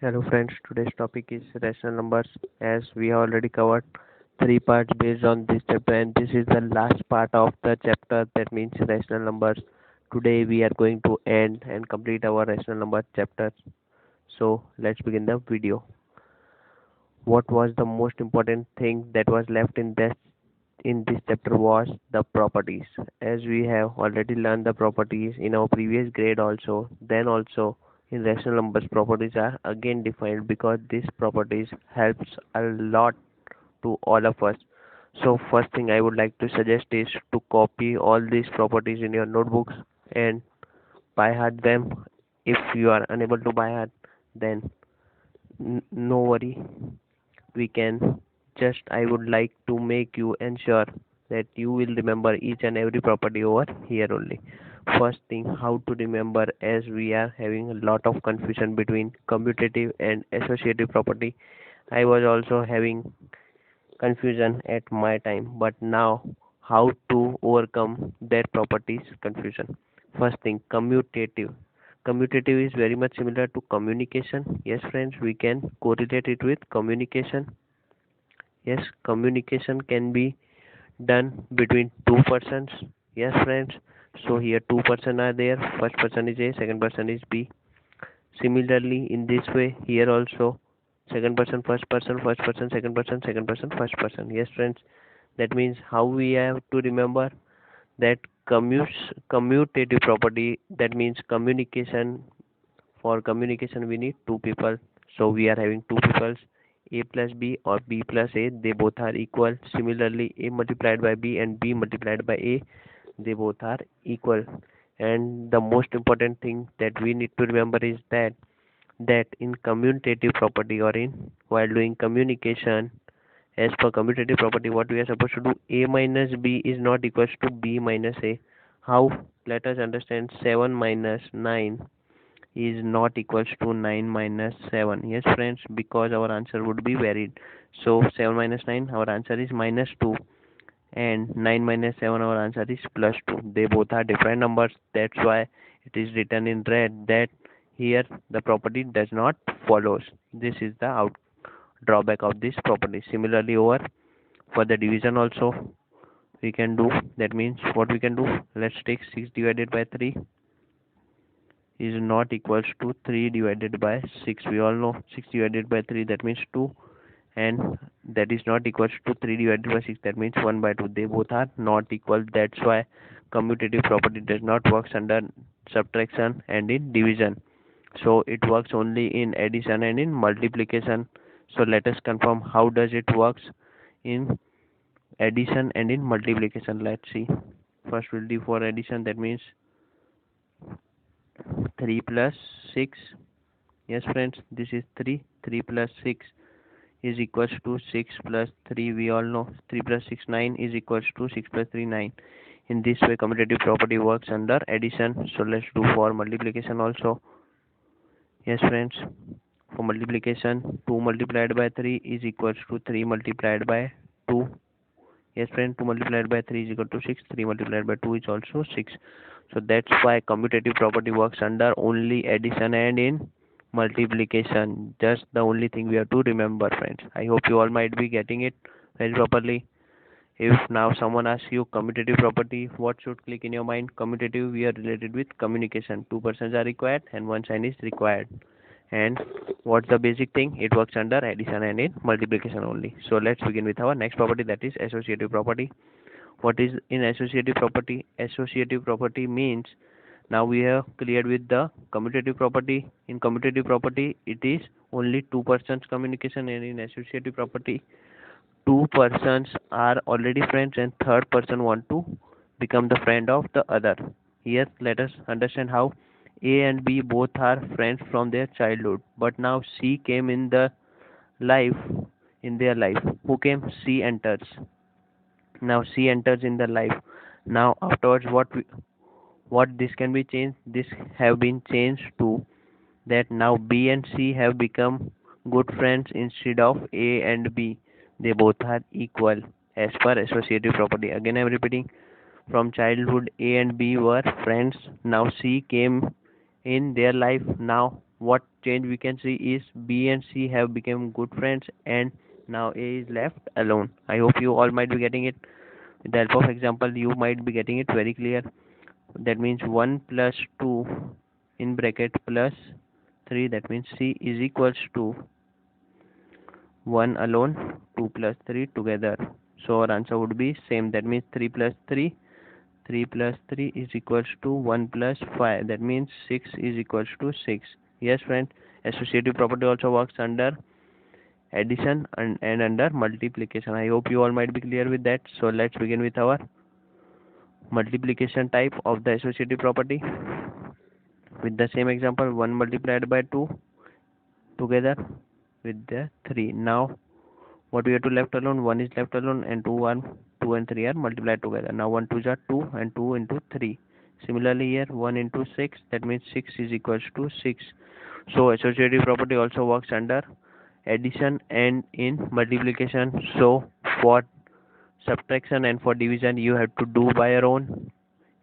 Hello friends, today's topic is rational numbers. As we have already covered three parts based on this chapter, and this is the last part of the chapter, that means rational numbers. Today we are going to end and complete our rational number chapter. So let's begin the video. What was the most important thing that was left in this chapter was the properties. As we have already learned the properties in our previous grade also, then also in rational numbers properties are again defined because these properties helps a lot to all of us. So first thing I would like to suggest is to copy all these properties in your notebooks and by heart them. If you are unable to by heart, then no worry, we can just I would like to make you ensure that you will remember each and every property over here only. First thing, how to remember, as we are having a lot of confusion between commutative and associative property. I was also having confusion at my time, but now how to overcome that properties confusion. First thing, commutative. Commutative is very much similar to communication. Yes friends, we can correlate it with communication. Yes, communication can be done between two persons. Yes, friends. So here two person are there. First person is A, second person is B. Similarly, in this way, here also second person, first person, second person, first person. Yes, friends. That means how we have to remember that commutative property. That means communication. For communication, we need two people. So we are having two peoples, A plus B or B plus A. They both are equal. Similarly, A multiplied by B and B multiplied by A, they both are equal. And the most important thing that we need to remember is that in commutative property or in while doing communication, as per commutative property, what we are supposed to do, A minus B is not equals to B minus A. How? Let us understand. 7 minus 9 is not equals to 9 minus 7. Yes friends, because our answer would be varied. So 7 minus 9, our answer is minus 2, and 9 minus 7, our answer is plus 2. They both are different numbers. That's why it is written in red that here the property does not follows. This is the drawback of this property. Similarly, over for the division also we can do. That means what we can do, let's take 6 divided by 3 is not equals to 3 divided by 6. We all know 6 divided by 3, that means 2, and that is not equals to 3 divided by 6, that means 1 by 2. They both are not equal. That's why commutative property does not works under subtraction and in division. So it works only in addition and in multiplication. So let us confirm how does it works in addition and in multiplication. Let's see. First we'll do for addition, that means 3 plus 6. Yes friends, this is 3. 3 plus 6 is equals to 6 plus 3. We all know 3 plus 6, 9 is equals to 6 plus 3, 9. In this way commutative property works under addition. So let's do for multiplication also. Yes friends, for multiplication, 2 multiplied by 3 is equals to 3 multiplied by 2. Yes friend, 2 multiplied by 3 is equal to 6. 3 multiplied by 2 is also 6. So that's why commutative property works under only addition and in multiplication. Just the only thing we have to remember, friends. I hope you all might be getting it very properly. If now someone asks you commutative property, what should click in your mind? Commutative, we are related with communication. Two persons are required and one sign is required. And what's the basic thing? It works under addition and in multiplication only. So let's begin with our next property, that is associative property. What is in associative property? Associative property means, now we have cleared with the commutative property. In commutative property, it is only two persons communication, and in associative property, two persons are already friends and third person want to become the friend of the other. Here let us understand how. A and B both are friends from their childhood, but now C came in the life in their life. Who came? C enters. Now C enters in the life. Now afterwards what this can be changed? This have been changed to that now B and C have become good friends instead of A and B. They both are equal as per associative property. Again I am repeating, from childhood A and B were friends. Now C came in their life. Now what change we can see is B and C have become good friends, and now A is left alone. I hope you all might be getting it. With the help of example, you might be getting it very clear. That means 1 plus 2 in bracket plus 3, that means C is equals to 1 alone, 2 plus 3 together. So our answer would be same. That means 3 plus 3, 3 plus 3 is equals to 1 plus 5. That means 6 is equals to 6. Yes, friend. Associative property also works under addition and under multiplication. I hope you all might be clear with that. So let's begin with our multiplication type of the associative property. With the same example, 1 multiplied by 2 together with the 3. Now what we have to left alone, 1 is left alone, and 2 and 3 are multiplied together. Now 1 2 are 2 and 2 into 3. Similarly here 1 into 6, that means 6 is equals to 6. So associative property also works under addition and in multiplication. So for subtraction and for division you have to do by your own.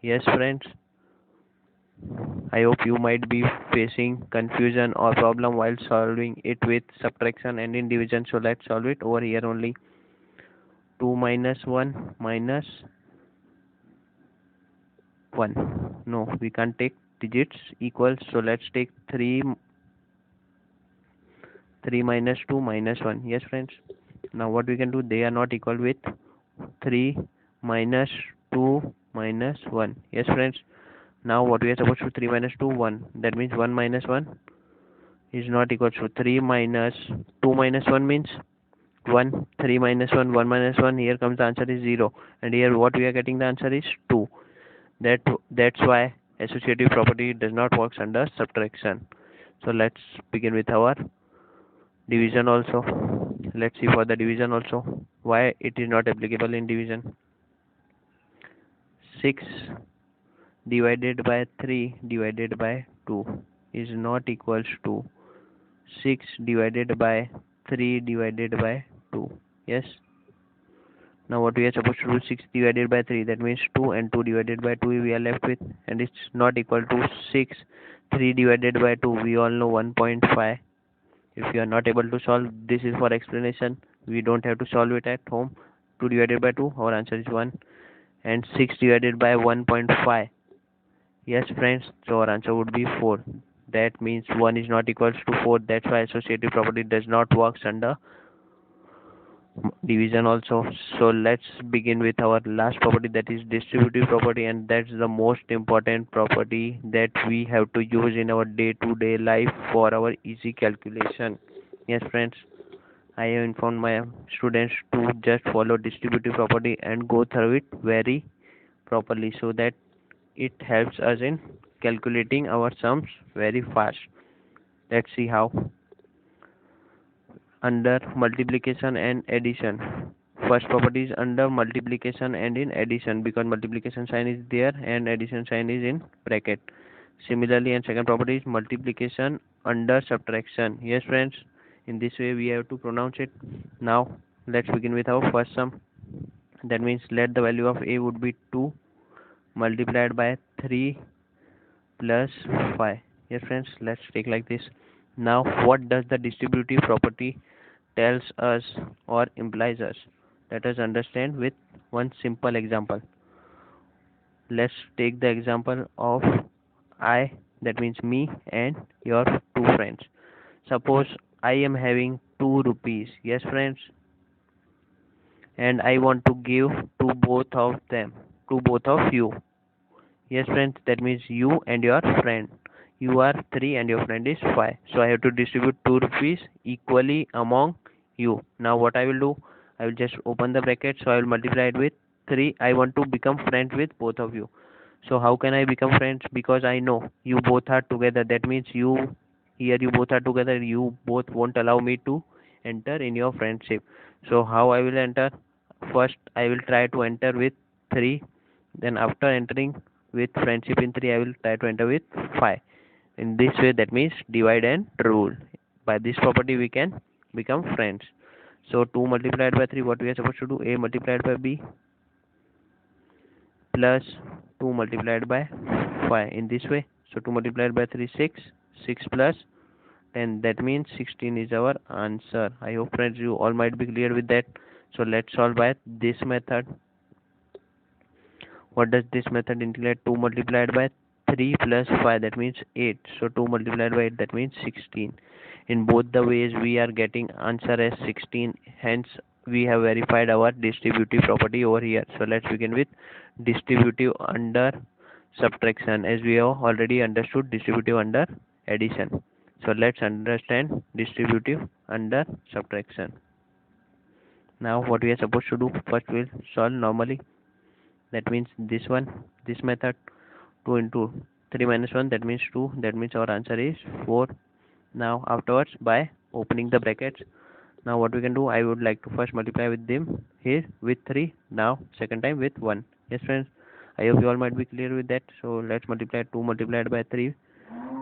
Yes, friends. I hope you might be facing confusion or problem while solving it with subtraction and in division. So let's solve it over here only. 2 minus 1 minus 1. No, we can't take digits equals. So let's take 3 minus 2 minus 1. Yes, friends. Now what we can do, they are not equal with 3 minus 2 minus 1. Yes, friends. Now what we are supposed to 3 minus 2, 1. That means 1 minus 1 is not equal to 3 minus 2 minus 1 means 1. 3 minus 1, 1 minus 1. Here comes the answer is 0. And here what we are getting the answer is 2. That's why associative property does not work under subtraction. So let's begin with our division also. Let's see for the division also why it is not applicable in division. 6 divided by 3 divided by 2 is not equals to 6 divided by 3 divided by 2. Yes. Now what we are supposed to do, 6 divided by 3, that means 2, and 2 divided by 2 we are left with, and it's not equal to 6. 3 divided by 2 we all know 1.5. If you are not able to solve, this is for explanation. We don't have to solve it at home. 2 divided by 2, our answer is 1, and 6 divided by 1.5. Yes, friends, so our answer would be 4. That means 1 is not equals to 4. That's why associative property does not work under division also. So let's begin with our last property, that is distributive property, and that's the most important property that we have to use in our day-to-day life for our easy calculation. Yes, friends, I have informed my students to just follow distributive property and go through it very properly so that it helps us in calculating our sums very fast. Let's see how. Under multiplication and addition, first property is under multiplication and in addition, because multiplication sign is there and addition sign is in bracket. Similarly, and second property is multiplication under subtraction. Yes, friends, in this way we have to pronounce it. Now let's begin with our first sum. That means let the value of a would be 2 multiplied by 3 plus 5. Yes, friends, let's take like this. Now what does the distributive property tells us or implies us? Let us understand with one simple example. Let's take the example of I, that means me, and your two friends. Suppose I am having 2 rupees. Yes, friends, and I want to give to both of them, to both of you. Yes, friends, that means you and your friend. You are 3 and your friend is 5. So I have to distribute 2 rupees equally among you. Now what I will do, I will just open the bracket. So I will multiply it with 3. I want to become friends with both of you. So how can I become friends? Because I know you both are together. That means you both are together. You both won't allow me to enter in your friendship. So how I will enter? First I will try to enter with 3. Then after entering with friendship in 3, I will try to enter with 5. In this way, that means divide and rule. By this property we can become friends. So 2 multiplied by 3, what we are supposed to do? A multiplied by B plus 2 multiplied by 5 in this way. So 2 multiplied by 3, 6. 6 plus 10. That means 16 is our answer. I hope friends you all might be clear with that. So let's solve by this method. What does this method include? 2 multiplied by 3 plus 5, that means 8. So 2 multiplied by 8, that means 16. In both the ways we are getting answer as 16. Hence we have verified our distributive property over here. So let's begin with distributive under subtraction, as we have already understood distributive under addition. So let's understand distributive under subtraction. Now what we are supposed to do? First we'll solve normally. That means this one, this method. 2 into 3 minus 1, that means 2. That means our answer is 4. Now afterwards, by opening the brackets, now what we can do, I would like to first multiply with them here with 3. Now second time with 1. Yes friends, I hope you all might be clear with that. So let's multiply 2 multiplied by 3,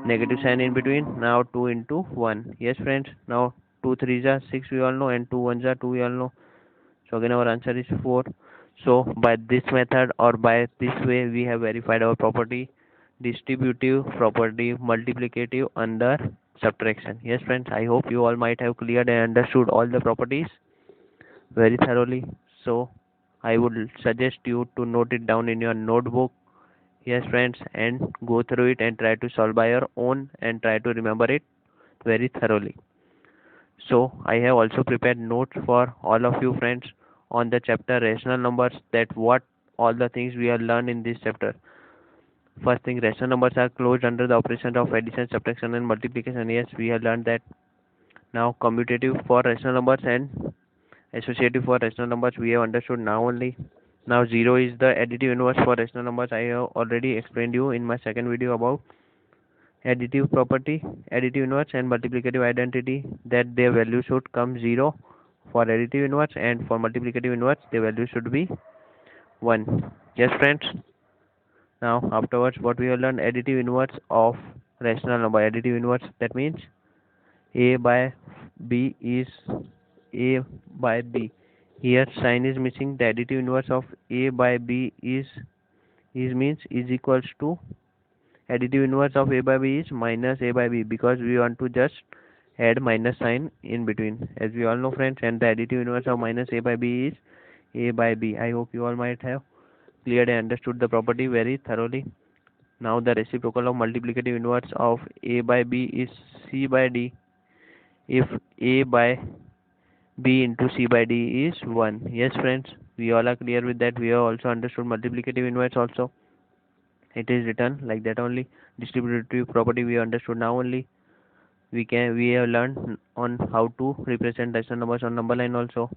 negative sign in between. Now 2 into 1. Yes friends, now 2 3s are 6 we all know, and 2 1s are 2 we all know. So again our answer is 4. So by this method or by this way we have verified our property, distributive property, multiplicative under subtraction. Yes friends, I hope you all might have cleared and understood all the properties very thoroughly. So I would suggest you to note it down in your notebook. Yes friends, and go through it and try to solve by your own and try to remember it very thoroughly. So I have also prepared notes for all of you friends on the chapter rational numbers, that what all the things we have learned in this chapter. First thing, rational numbers are closed under the operation of addition, subtraction and multiplication. Yes, we have learned that. Now commutative for rational numbers and associative for rational numbers we have understood now only. Now 0 is the additive inverse for rational numbers. I have already explained you in my second video about additive property, additive inverse and multiplicative identity, that their value should come 0 for additive inverse, and for multiplicative inverse the value should be 1. Yes friends. Now afterwards what we have learned, additive inverse of rational number. Additive inverse, that means a by b is a by b. Here sign is missing. The additive inverse of a by b is means is equals to, additive inverse of a by b is minus a by b, because we want to just add minus sign in between, as we all know friends. And the additive inverse of minus a by b is a by b. I hope you all might have cleared and understood the property very thoroughly. Now the reciprocal of multiplicative inverse of a by b is c by d, if a by b into c by d is 1. Yes friends, we all are clear with that. We have also understood multiplicative inverse also. It is written like that only. Distributive property we understood now only. We have learned on how to represent rational numbers on number line also.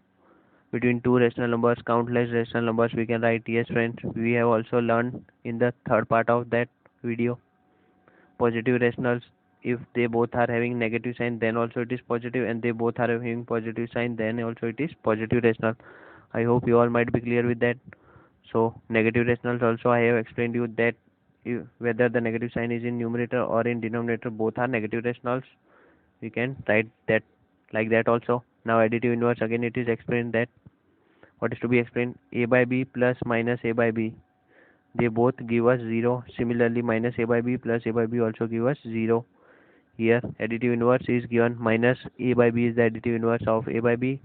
Between two rational numbers, countless rational numbers we can write. Yes friends, we have also learned in the third part of that video. Positive rationals, if they both are having negative sign then also it is positive, and they both are having positive sign then also it is positive rational. I hope you all might be clear with that. So negative rationals also I have explained you that whether the negative sign is in numerator or in denominator, both are negative rationals. We can write that like that also. Now additive inverse, again it is explained that what is to be explained, a by b plus minus a by b, they both give us 0. Similarly minus a by b plus a by b also give us 0. Here additive inverse is given, minus a by b is the additive inverse of a by b,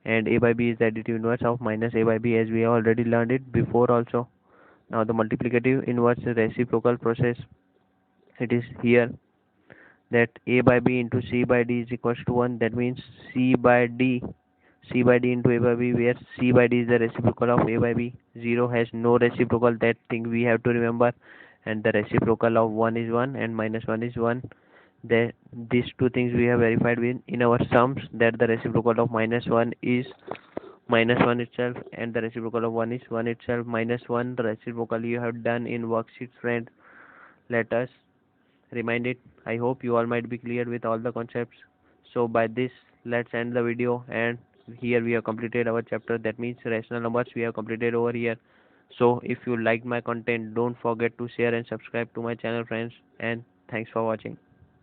and a by b is the additive inverse of minus a by b, as we have already learned it before also. Now the multiplicative inverse reciprocal process, it is here that a by b into c by d is equals to 1. That means c by d into a by b, where c by d is the reciprocal of a by b. 0 has no reciprocal, that thing we have to remember, and the reciprocal of 1 is 1 and minus 1 is 1. These two things we have verified in our sums, that the reciprocal of minus 1 is minus 1 itself, and the reciprocal of 1 is 1 itself. Minus 1 reciprocal you have done in worksheets friend. Let us remind it. I hope you all might be clear with all the concepts. So by this let's end the video, and here we have completed our chapter, that means rational numbers we have completed over here. So if you liked my content, don't forget to share and subscribe to my channel friends, and thanks for watching.